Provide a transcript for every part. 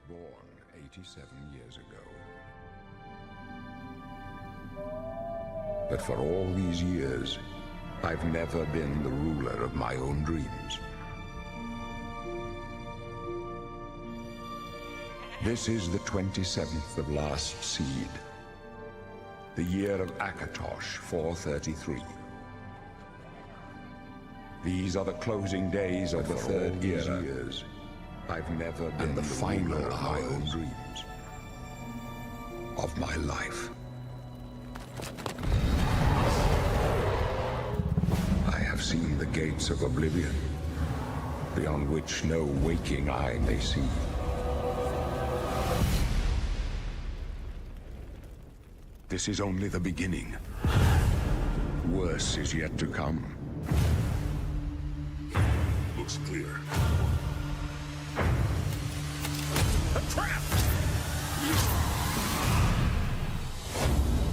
born 87 years ago. But for all these years, I've never been the ruler of my own dreams. This is the 27th of last seed, the year of Akatosh 433. These are the closing days of the third era. I've never been the final of my own dreams, of my life. I have seen the gates of Oblivion, beyond which no waking eye may see. This is only the beginning. Worse is yet to come. Looks clear. A trap!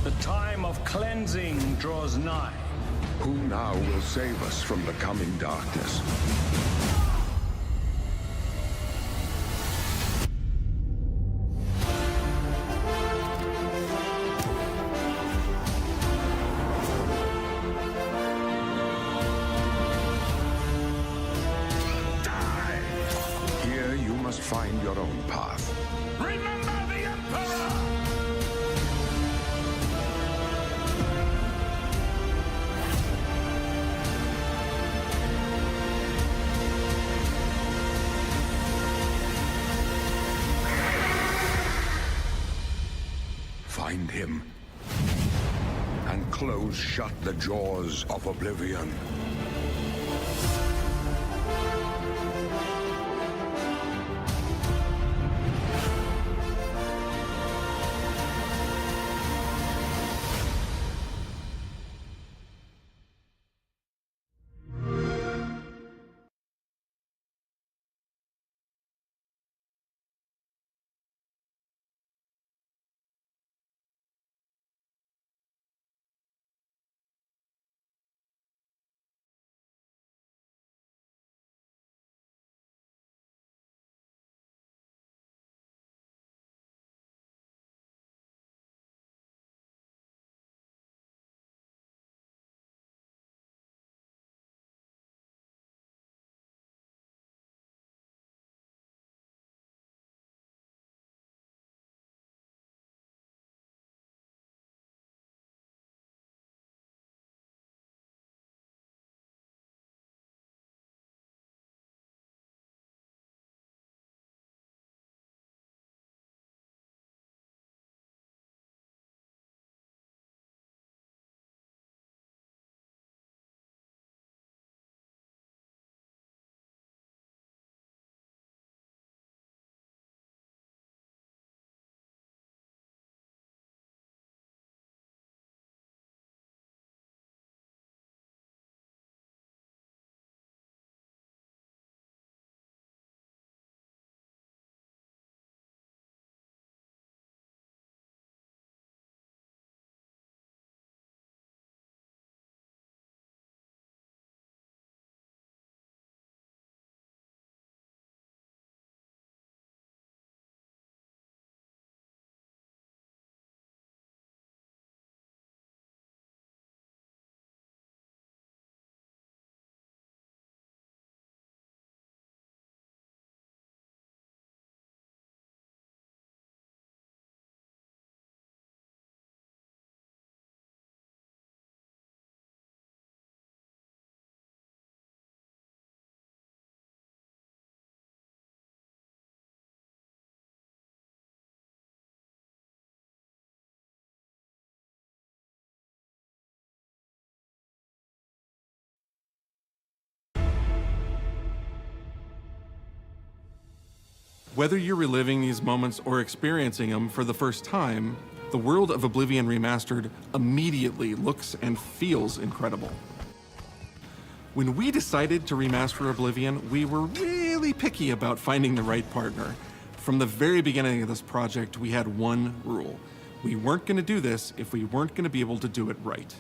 The time of cleansing draws nigh. Who now will save us from the coming darkness? Find your own path. Remember the Emperor! Find him and close shut the jaws of Oblivion. Whether you're reliving these moments or experiencing them for the first time, the world of Oblivion Remastered immediately looks and feels incredible. When we decided to remaster Oblivion, we were really picky about finding the right partner. From the very beginning of this project, we had one rule. We weren't going to do this if we weren't going to be able to do it right.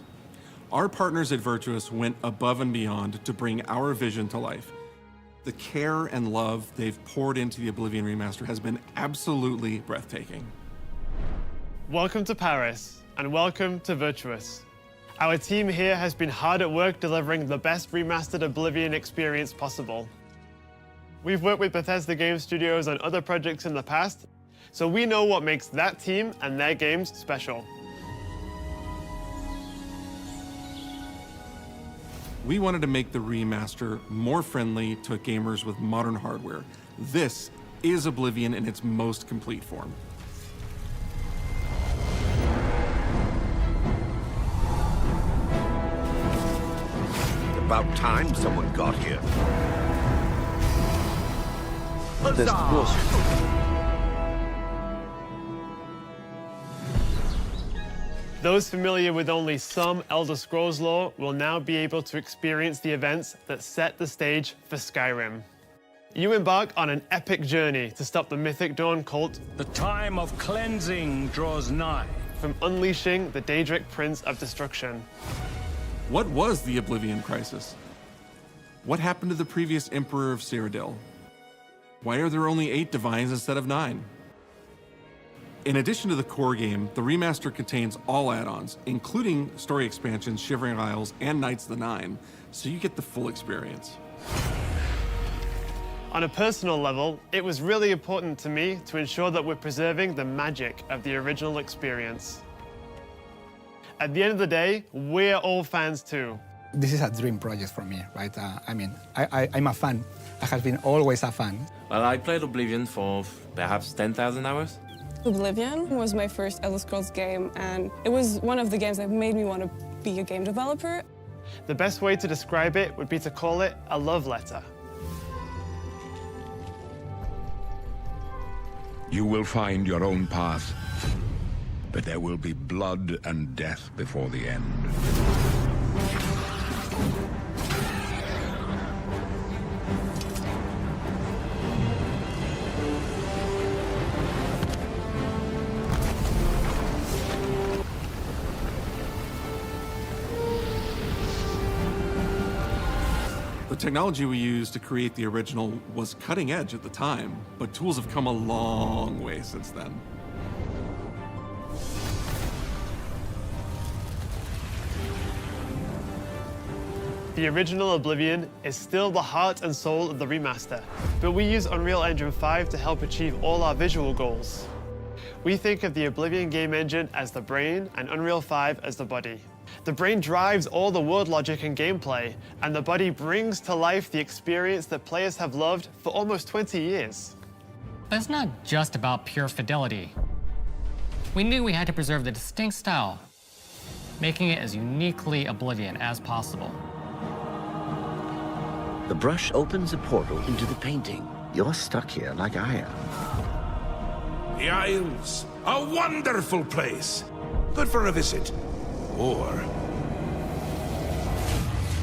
Our partners at Virtuous went above and beyond to bring our vision to life. The care and love they've poured into the Oblivion remaster has been absolutely breathtaking. Welcome to Paris, and welcome to Virtuous. Our team here has been hard at work delivering the best remastered Oblivion experience possible. We've worked with Bethesda Game Studios on other projects in the past, so we know what makes that team and their games special. We wanted to make the remaster more friendly to gamers with modern hardware. This is Oblivion in its most complete form. About time someone got here. Those familiar with only some Elder Scrolls lore will now be able to experience the events that set the stage for Skyrim. You embark on an epic journey to stop the Mythic Dawn cult. The time of cleansing draws nigh. From unleashing the Daedric Prince of Destruction. What was the Oblivion Crisis? What happened to the previous Emperor of Cyrodiil? Why are there only 8 divines instead of 9? In addition to the core game, the remaster contains all add-ons, including story expansions, Shivering Isles, and Knights of the Nine, so you get the full experience. On a personal level, it was really important to me to ensure that we're preserving the magic of the original experience. At the end of the day, we're all fans too. This is a dream project for me, right? I'm a fan. I have been always a fan. Well, I played Oblivion for perhaps 10,000 hours. Oblivion was my first Elder Scrolls game, and it was one of the games that made me want to be a game developer. The best way to describe it would be to call it a love letter. You will find your own path, but there will be blood and death before the end. The technology we used to create the original was cutting edge at the time, but tools have come a long way since then. The original Oblivion is still the heart and soul of the remaster, but we use Unreal Engine 5 to help achieve all our visual goals. We think of the Oblivion game engine as the brain and Unreal 5 as the body. The brain drives all the world logic and gameplay, and the body brings to life the experience that players have loved for almost 20 years. But it's not just about pure fidelity. We knew we had to preserve the distinct style, making it as uniquely Oblivion as possible. The brush opens a portal into the painting. You're stuck here like I am. The Isles, a wonderful place. Good for a visit. Or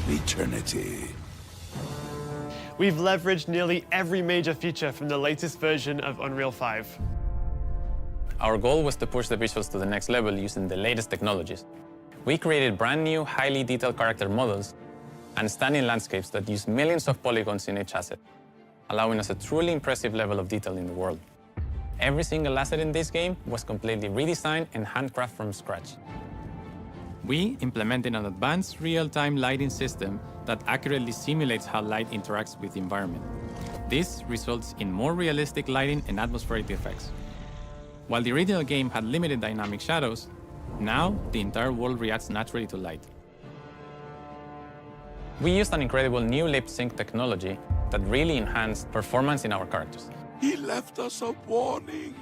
eternity. We've leveraged nearly every major feature from the latest version of Unreal 5. Our goal was to push the visuals to the next level using the latest technologies. We created brand new, highly detailed character models and stunning landscapes that use millions of polygons in each asset, allowing us a truly impressive level of detail in the world. Every single asset in this game was completely redesigned and handcrafted from scratch. We implemented an advanced real-time lighting system that accurately simulates how light interacts with the environment. This results in more realistic lighting and atmospheric effects. While the original game had limited dynamic shadows, now the entire world reacts naturally to light. We used an incredible new lip sync technology that really enhanced performance in our characters. He left us a warning.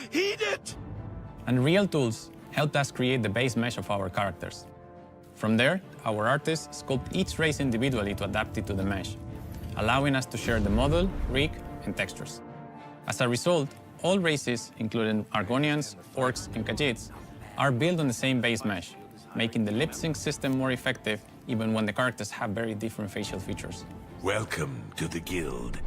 Heed it! And real tools helped us create the base mesh of our characters. From there, our artists sculpt each race individually to adapt it to the mesh, allowing us to share the model, rig, and textures. As a result, all races, including Argonians, Orcs, and Khajiits, are built on the same base mesh, making the lip sync system more effective even when the characters have very different facial features. Welcome to the Guild.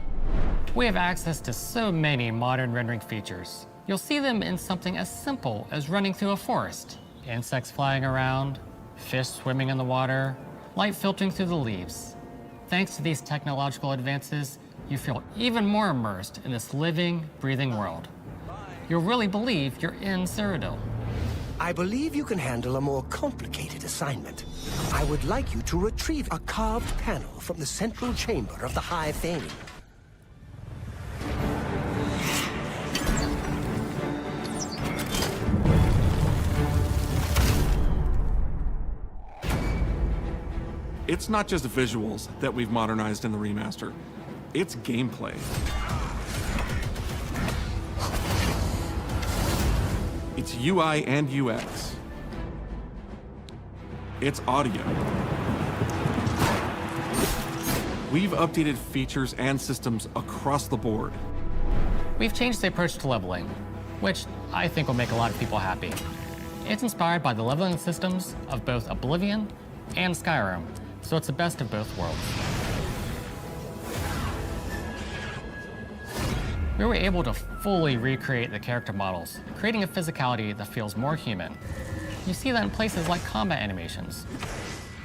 We have access to so many modern rendering features. You'll see them in something as simple as running through a forest. Insects flying around, fish swimming in the water, light filtering through the leaves. Thanks to these technological advances, you feel even more immersed in this living, breathing world. You'll really believe you're in Cyrodiil. I believe you can handle a more complicated assignment. I would like you to retrieve a carved panel from the central chamber of the High Fane. It's not just visuals that we've modernized in the remaster. It's gameplay. It's UI and UX. It's audio. We've updated features and systems across the board. We've changed the approach to leveling, which I think will make a lot of people happy. It's inspired by the leveling systems of both Oblivion and Skyrim, so it's the best of both worlds. We were able to fully recreate the character models, creating a physicality that feels more human. You see that in places like combat animations,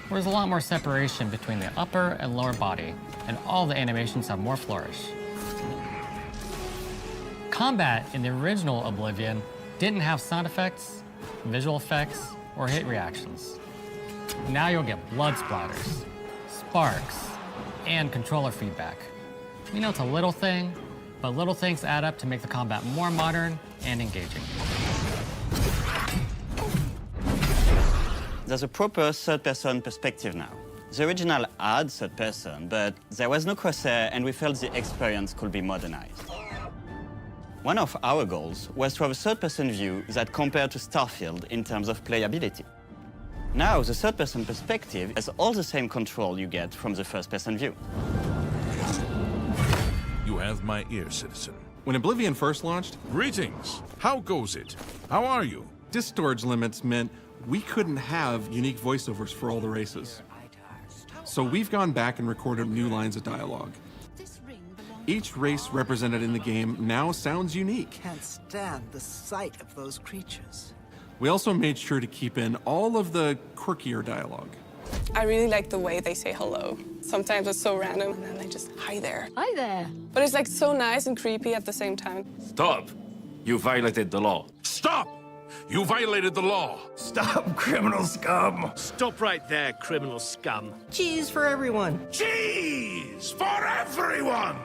where there's a lot more separation between the upper and lower body, and all the animations have more flourish. Combat in the original Oblivion didn't have sound effects, visual effects, or hit reactions. Now you'll get blood splatters, sparks, and controller feedback. We know it's a little thing, but little things add up to make the combat more modern and engaging. There's a proper third-person perspective now. The original had third-person, but there was no crosshair, and we felt the experience could be modernized. One of our goals was to have a third-person view that compared to Starfield in terms of playability. Now, the third-person perspective has all the same control you get from the first-person view. You have my ear, citizen. When Oblivion first launched, Greetings. How goes it? How are you? disk storage limits meant we couldn't have unique voiceovers for all the races. So we've gone back and recorded new lines of dialogue. Each race represented in the game now sounds unique. Can't stand the sight of those creatures. We also made sure to keep in all of the quirkier dialogue. I really like the way they say hello. Sometimes it's so random, and then they just, hi there. Hi there. But it's like so nice and creepy at the same time. Stop! You violated the law. Stop! You violated the law. Stop, criminal scum! Stop right there, criminal scum. Cheese for everyone. Cheese for everyone!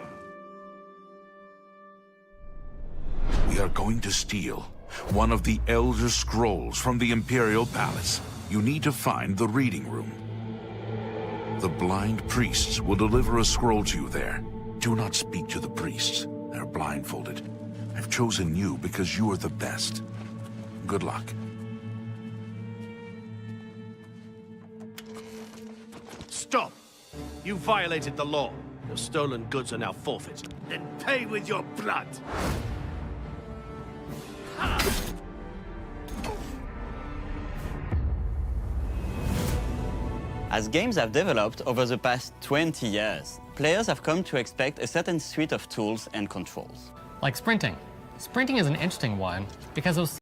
We are going to steal one of the Elder Scrolls from the Imperial Palace. You need to find the reading room. The blind priests will deliver a scroll to you there. Do not speak to the priests. They're blindfolded. I've chosen you because you are the best. Good luck. Stop! You violated the law. Your stolen goods are now forfeit. Then pay with your blood. As games have developed over the past 20 years, players have come to expect a certain suite of tools and controls. Like sprinting. Sprinting is an interesting one because those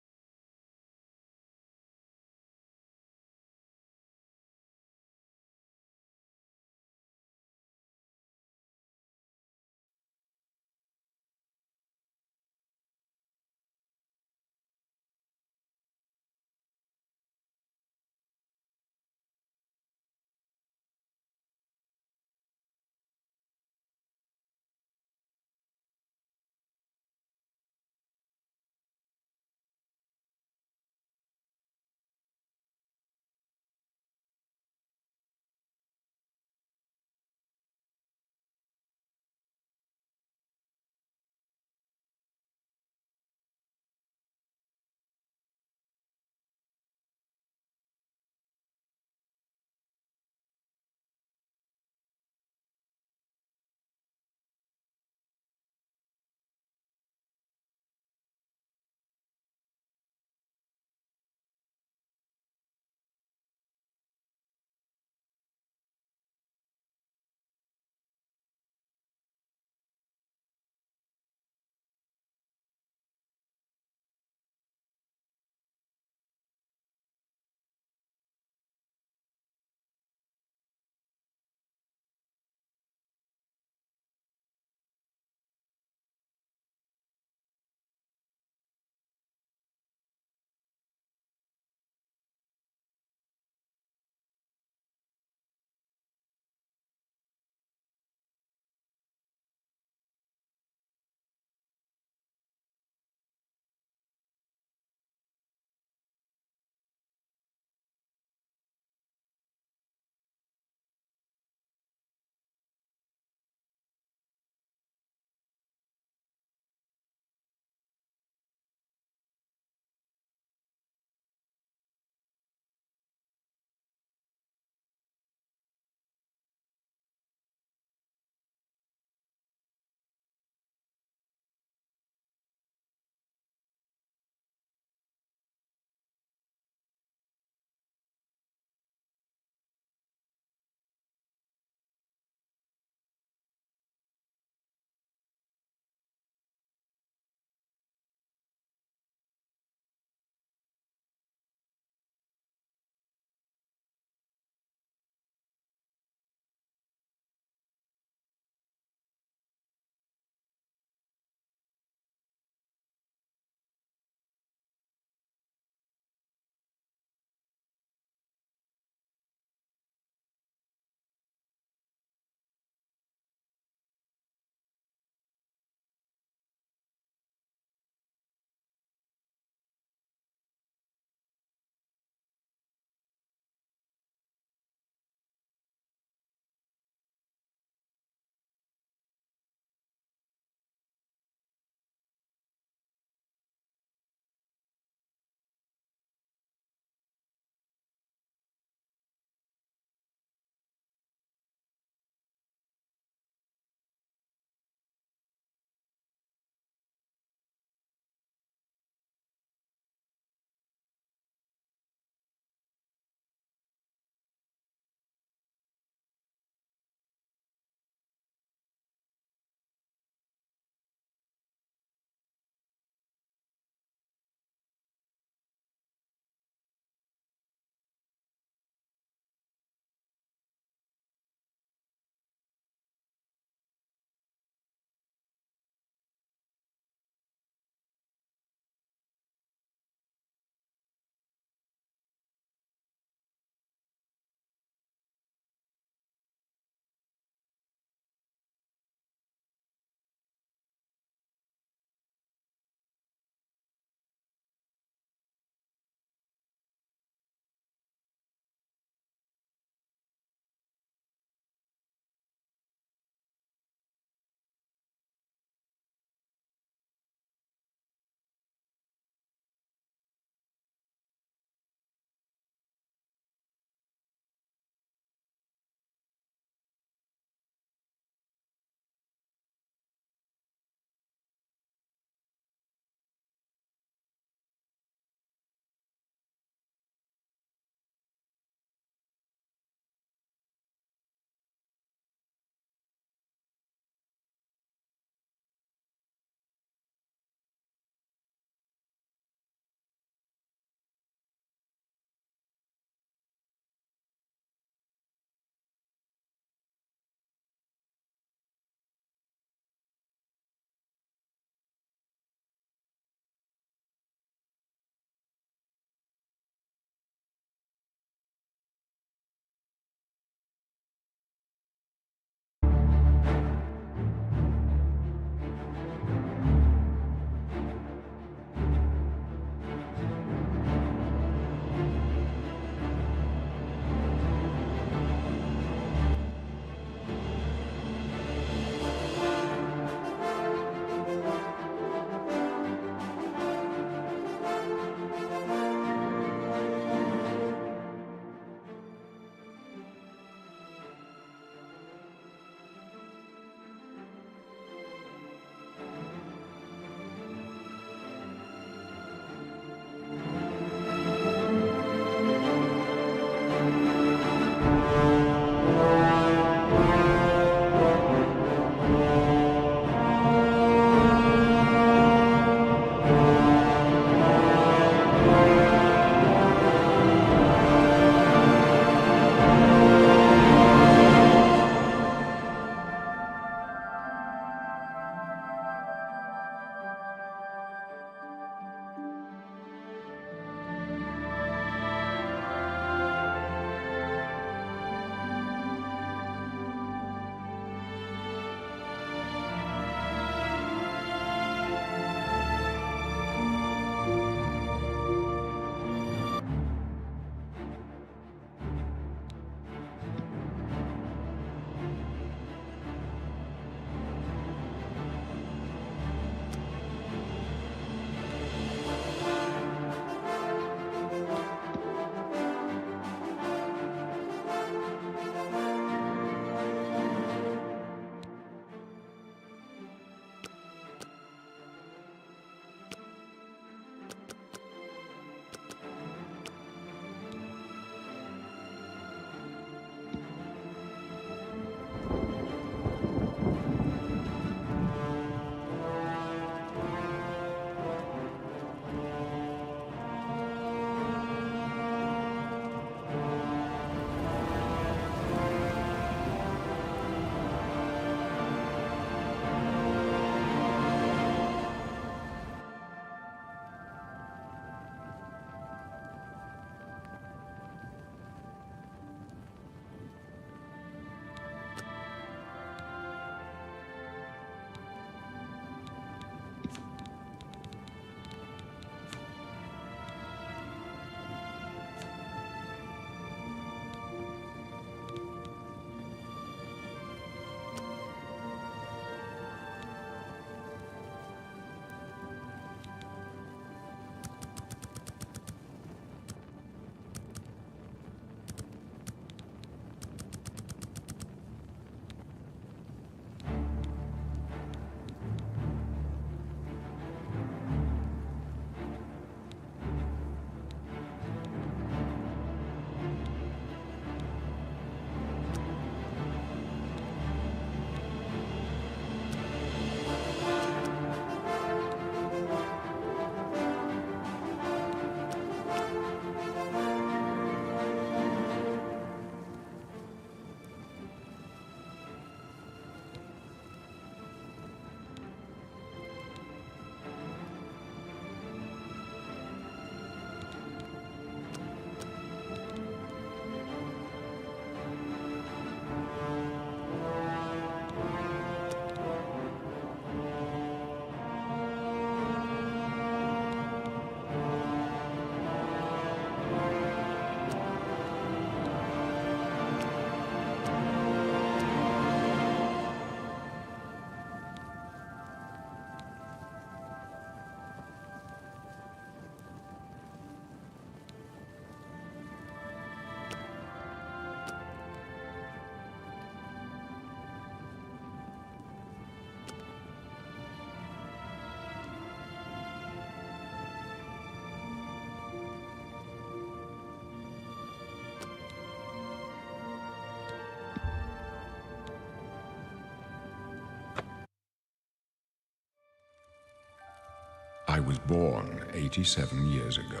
I was born 87 years ago.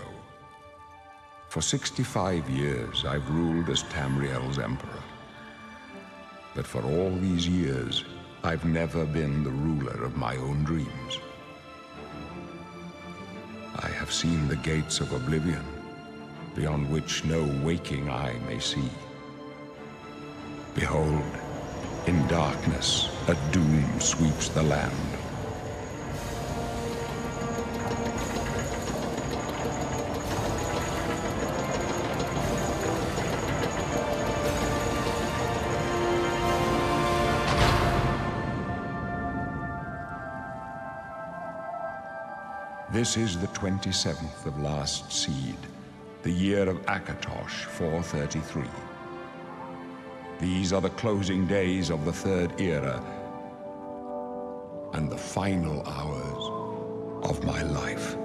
For 65 years, I've ruled as Tamriel's emperor. But for all these years, I've never been the ruler of my own dreams. I have seen the gates of Oblivion, beyond which no waking eye may see. Behold, in darkness, a doom sweeps the land. This is the 27th of last seed, the year of Akatosh 433. These are the closing days of the Third Era and the final hours of my life.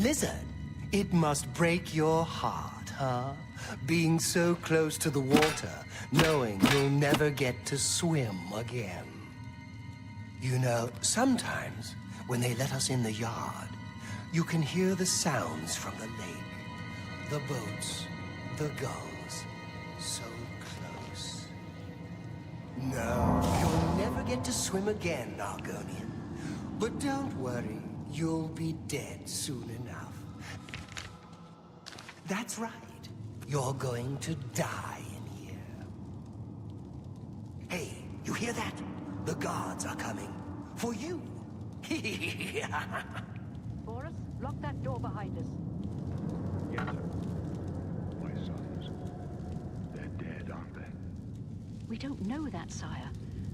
blizzard. It must break your heart, huh? Being so close to the water, knowing you'll never get to swim again. You know, sometimes when they let us in the yard, you can hear the sounds from the lake. The boats, the gulls, so close. No, you'll never get to swim again, Argonian. But don't worry, you'll be dead soon enough. That's right. You're going to die in here. Hey, you hear that? The guards are coming. For you. Boris, lock that door behind us. Yes, sir. My sons. They're dead, aren't they? We don't know that, sire.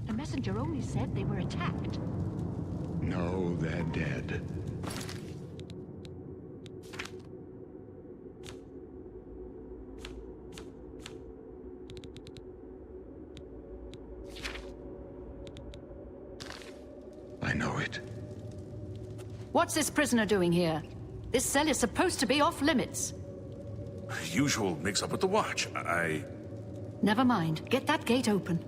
The messenger only said they were attacked. No, they're dead. I know it. What's this prisoner doing here? This cell is supposed to be off limits. Usual mix-up with the watch. Never mind. Get that gate open.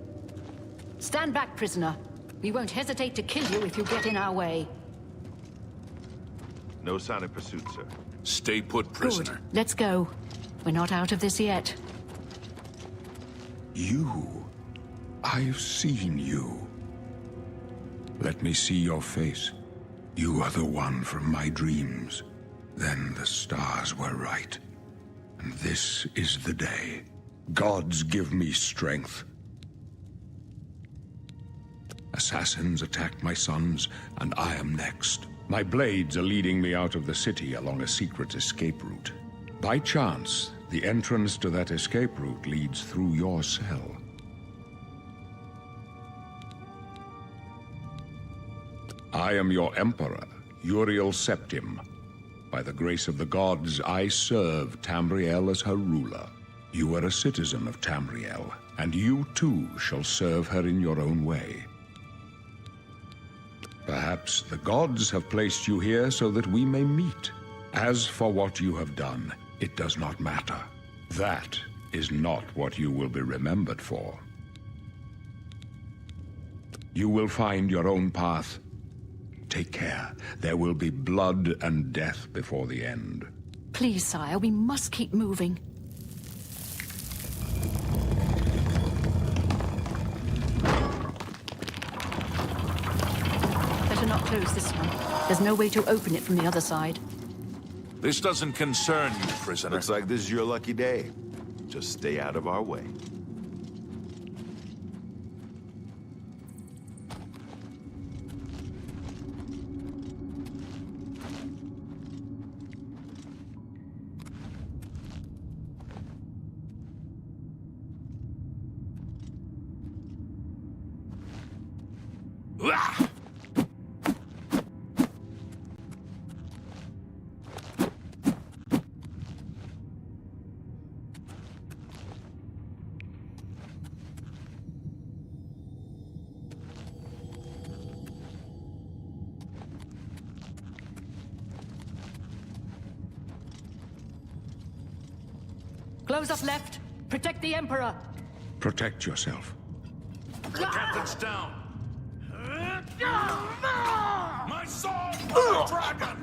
Stand back, prisoner. We won't hesitate to kill you if you get in our way. No sign of pursuit, sir. Stay put, prisoner. Good. Let's go. We're not out of this yet. You. I've seen you. Let me see your face. You are the one from my dreams. Then the stars were right. And this is the day. Gods give me strength. Assassins attacked my sons, and I am next. My blades are leading me out of the city along a secret escape route. By chance, the entrance to that escape route leads through your cell. I am your emperor, Uriel Septim. By the grace of the gods, I serve Tamriel as her ruler. You are a citizen of Tamriel, and you too shall serve her in your own way. Perhaps the gods have placed you here so that we may meet. As for what you have done, it does not matter. That is not what you will be remembered for. You will find your own path. Take care. There will be blood and death before the end. Please, sire, we must keep moving. Better not close this one. There's no way to open it from the other side. This doesn't concern you, prisoner. Looks like this is your lucky day. Just stay out of our way. Close up left. Protect the Emperor. Protect yourself. The captain's down. My sword, the dragon!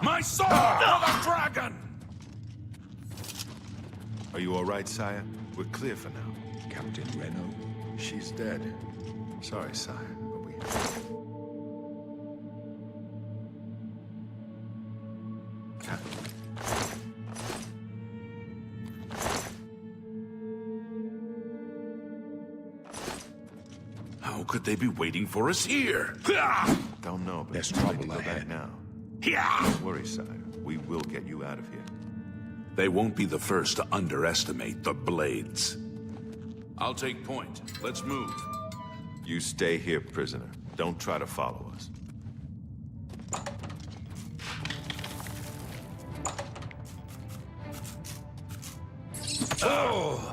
My sword for the dragon! Are you all right, sire? We're clear for now. Captain Reno? She's dead. Sorry, sire, but we... How could they be waiting for us here? Don't know, but there's it's too late trouble to go ahead back now. Yeah. Don't worry, sire. We will get you out of here. They won't be the first to underestimate the blades. I'll take point. Let's move. You stay here, prisoner. Don't try to follow us. Oh!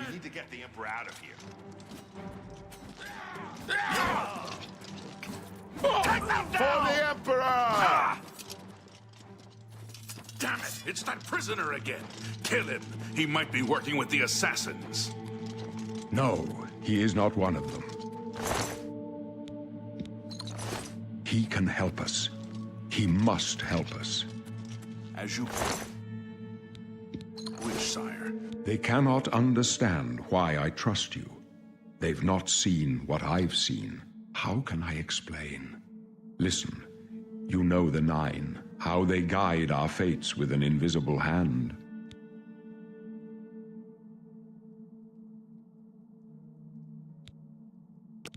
We need to get the Emperor out of here. Take them down! For the Emperor! Damn it! It's that prisoner again. Kill him. He might be working with the assassins. No, he is not one of them. He can help us. He must help us. As you wish, sire. They cannot understand why I trust you. They've not seen what I've seen. How can I explain? Listen, you know the Nine, how they guide our fates with an invisible hand.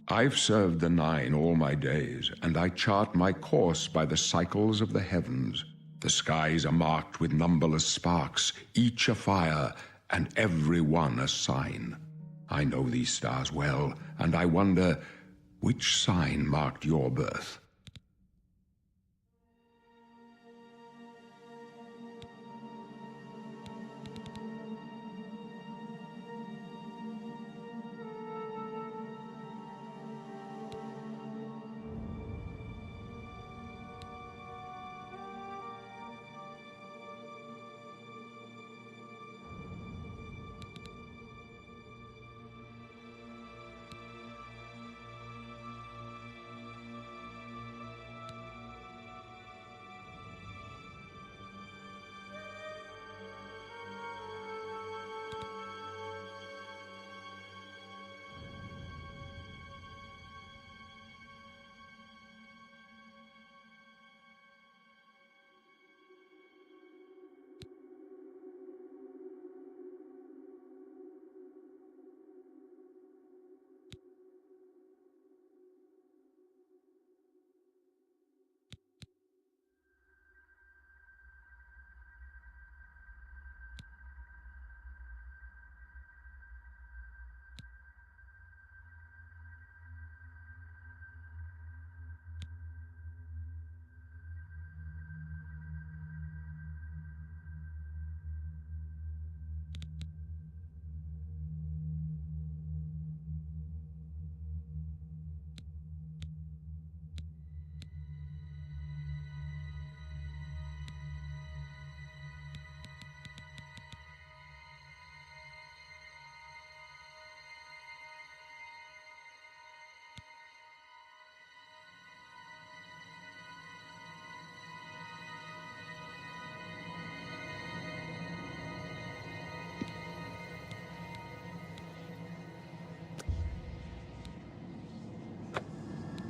I've served the Nine all my days, and I chart my course by the cycles of the heavens. The skies are marked with numberless sparks, each a fire, and every one a sign. I know these stars well, and I wonder, which sign marked your birth?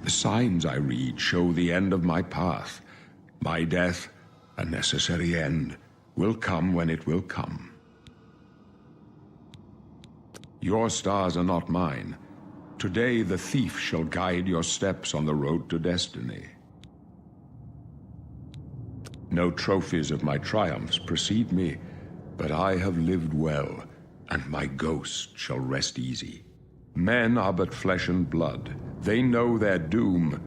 The signs I read show the end of my path. My death, a necessary end, will come when it will come. Your stars are not mine. Today the thief shall guide your steps on the road to destiny. No trophies of my triumphs precede me, but I have lived well, and my ghost shall rest easy. Men are but flesh and blood. They know their doom,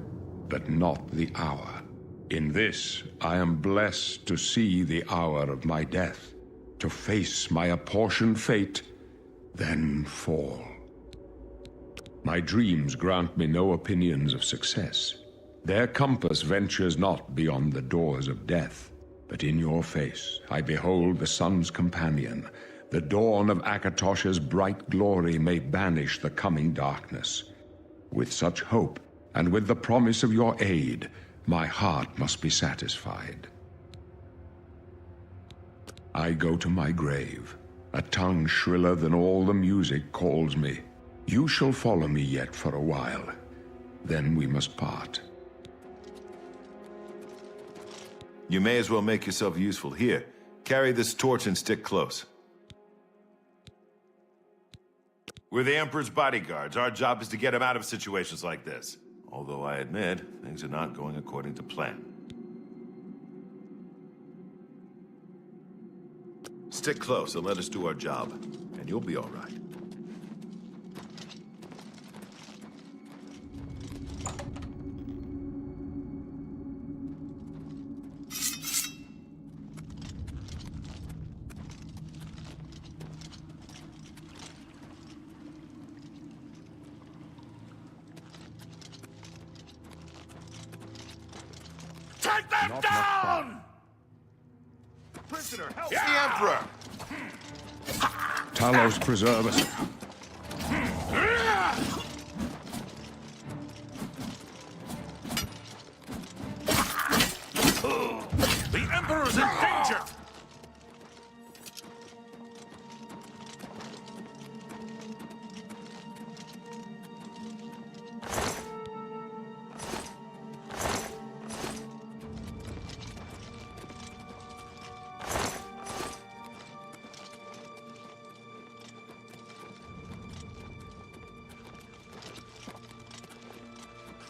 but not the hour. In this, I am blessed to see the hour of my death, to face my apportioned fate, then fall. My dreams grant me no opinions of success. Their compass ventures not beyond the doors of death. But in your face, I behold the sun's companion. The dawn of Akatosh's bright glory may banish the coming darkness. With such hope, and with the promise of your aid, my heart must be satisfied. I go to my grave. A tongue shriller than all the music calls me. You shall follow me yet for a while. Then we must part. You may as well make yourself useful. Here, carry this torch and stick close. We're the Emperor's bodyguards. Our job is to get him out of situations like this. Although I admit, things are not going according to plan. Stick close and let us do our job, and you'll be all right. Take them down! Prisoner, help the Emperor! Talos preserve us. The Emperor's in danger!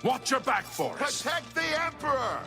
Watch your back for us! Protect the Emperor!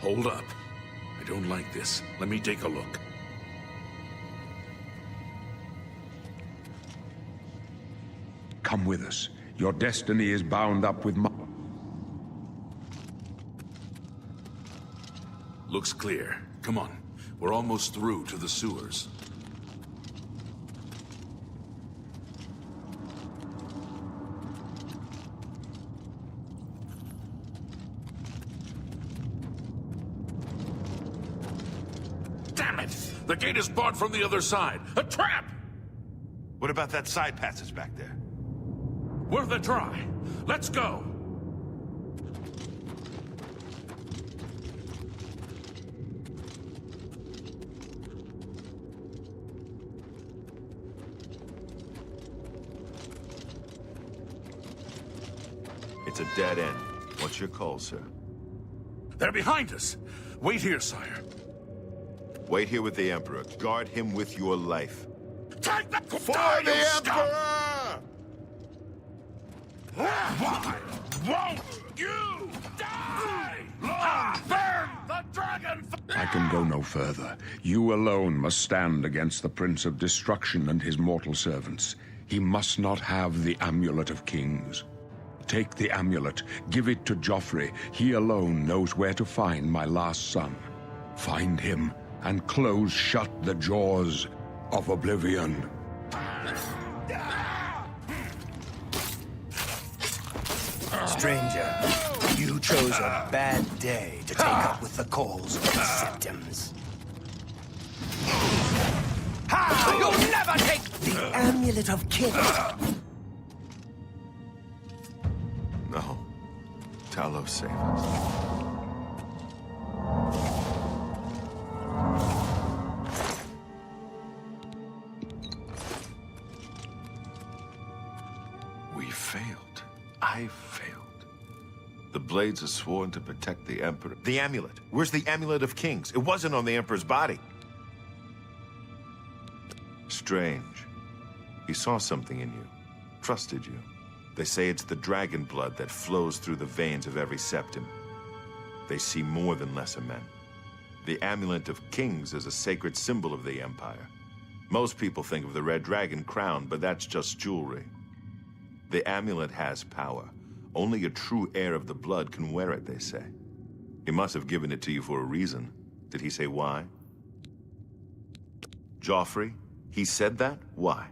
Hold up. I don't like this. Let me take a look. Come with us. Your destiny is bound up with mine. Looks clear. Come on. We're almost through to the sewers. Damn it! The gate is barred from the other side. A trap! What about that side passage back there? We're the dry. Let's go! It's a dead end. What's your call, sir? They're behind us. Wait here, sire. Wait here with the Emperor. Guard him with your life. Take the For die, the you Emperor! Why won't you die? Long burn the dragon! I can go no further. You alone must stand against the Prince of Destruction and his mortal servants. He must not have the Amulet of Kings. Take the amulet, give it to Joffrey. He alone knows where to find my last son. Find him and close shut the jaws of Oblivion. Stranger, you chose a bad day to take up with the calls of the Septims. Ha! You'll never take the Amulet of Kings! No. Talos, save us. We failed. I failed. The Blades are sworn to protect the Emperor. The amulet. Where's the Amulet of Kings? It wasn't on the Emperor's body. Strange. He saw something in you. Trusted you. They say it's the dragon blood that flows through the veins of every septim. They see more than lesser men. The Amulet of Kings is a sacred symbol of the Empire. Most people think of the red dragon crown, but that's just jewelry. The amulet has power. Only a true heir of the blood can wear it, they say. He must have given it to you for a reason. Did he say why? Joffrey? He said that? Why?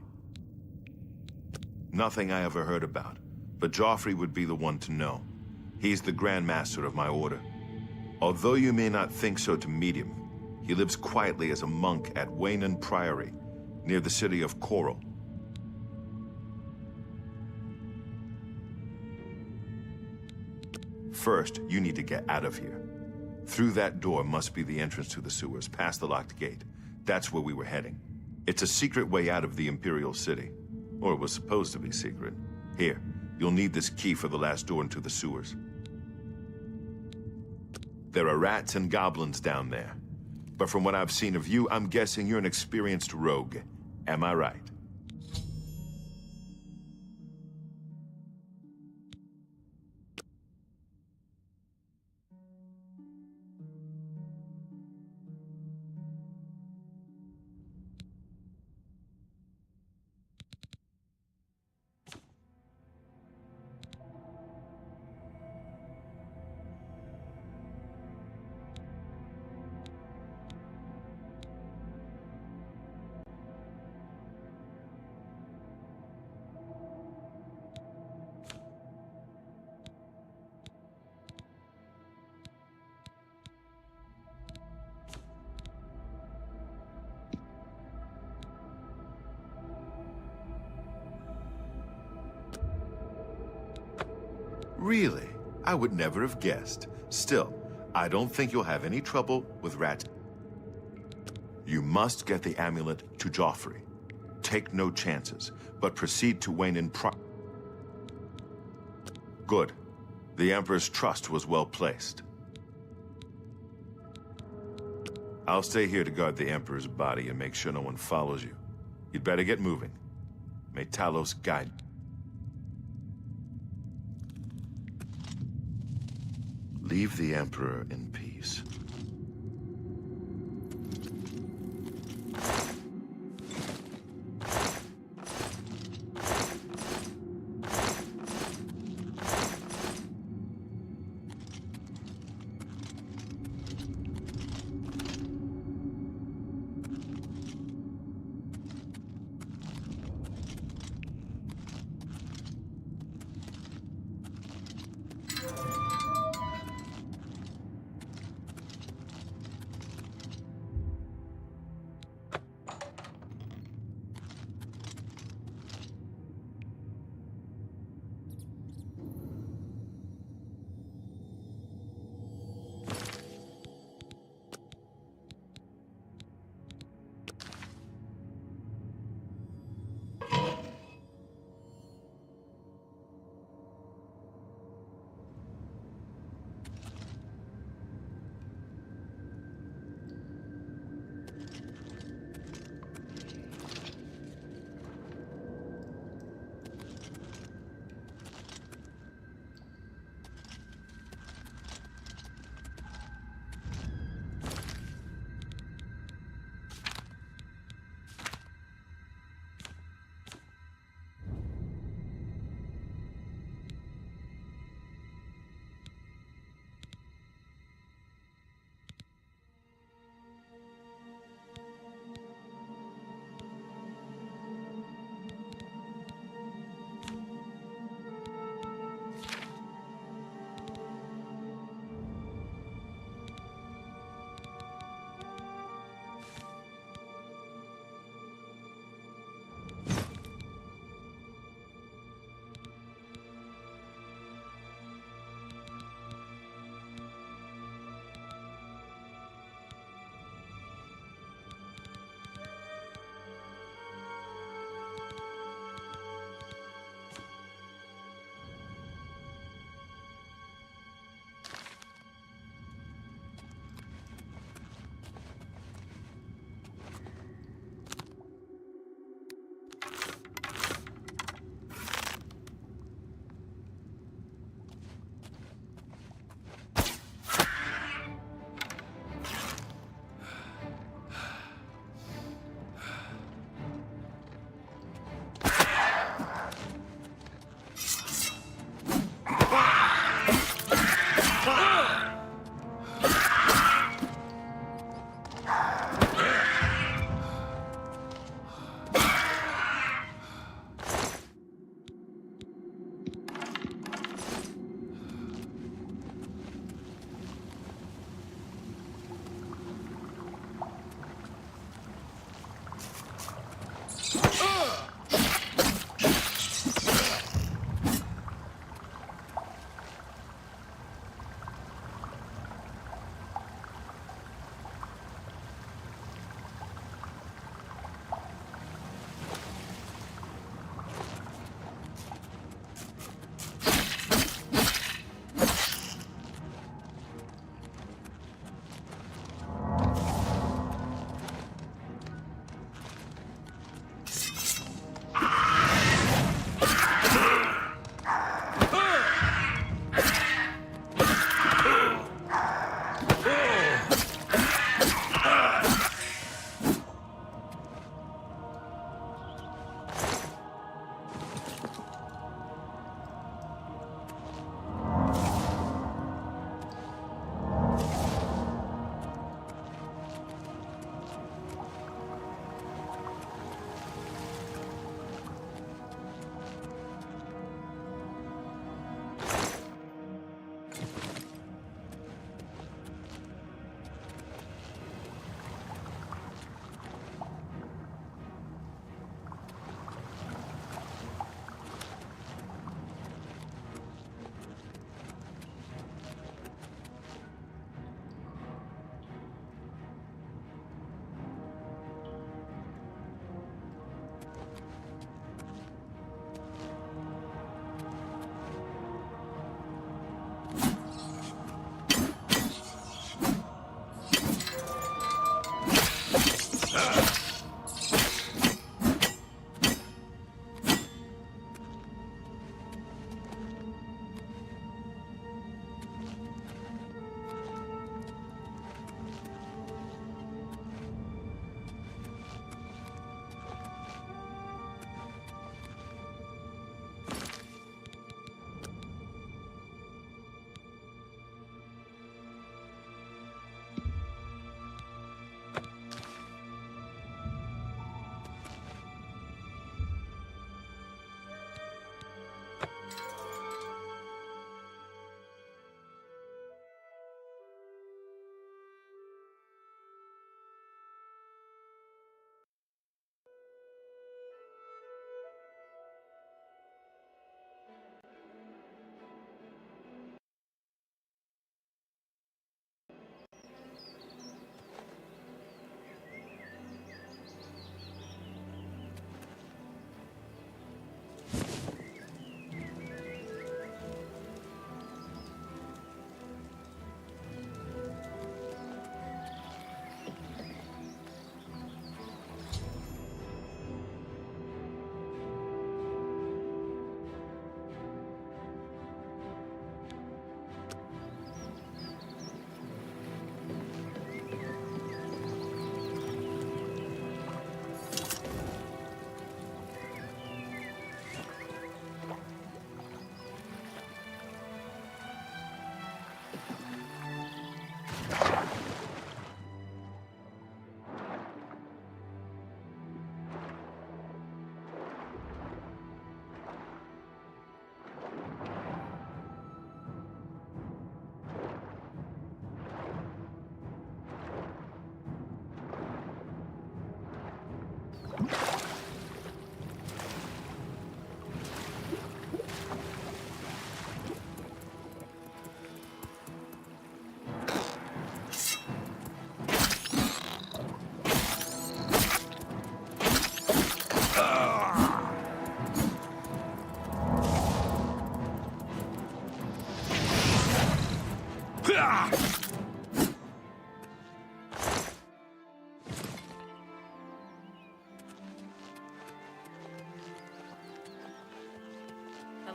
Nothing I ever heard about, but Joffrey would be the one to know. He's the Grand Master of my order. Although you may not think so to meet him, he lives quietly as a monk at Waynon Priory, near the city of Chory. First, you need to get out of here. Through that door must be the entrance to the sewers, past the locked gate. That's where we were heading. It's a secret way out of the Imperial City. Or it was supposed to be secret. Here, You'll need this key for the last door into the sewers. There are rats and goblins down there. But from what I've seen of you, I'm guessing you're an experienced rogue. Am I right? Really? I would never have guessed. Still, I don't think you'll have any trouble with rats. You must get the amulet to Joffrey. Take no chances, but proceed to Wayne in Good. The Emperor's trust was well placed. I'll stay here to guard the Emperor's body and make sure no one follows you. You'd better get moving. May Talos guide you. Leave the Emperor in peace.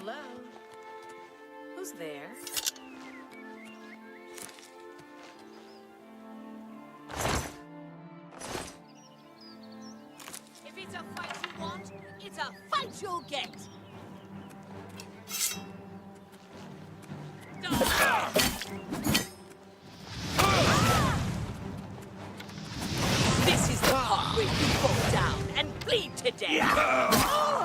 Hello? Who's there? If it's a fight you want, it's a fight you'll get! This is the part where you fall down and bleed to death!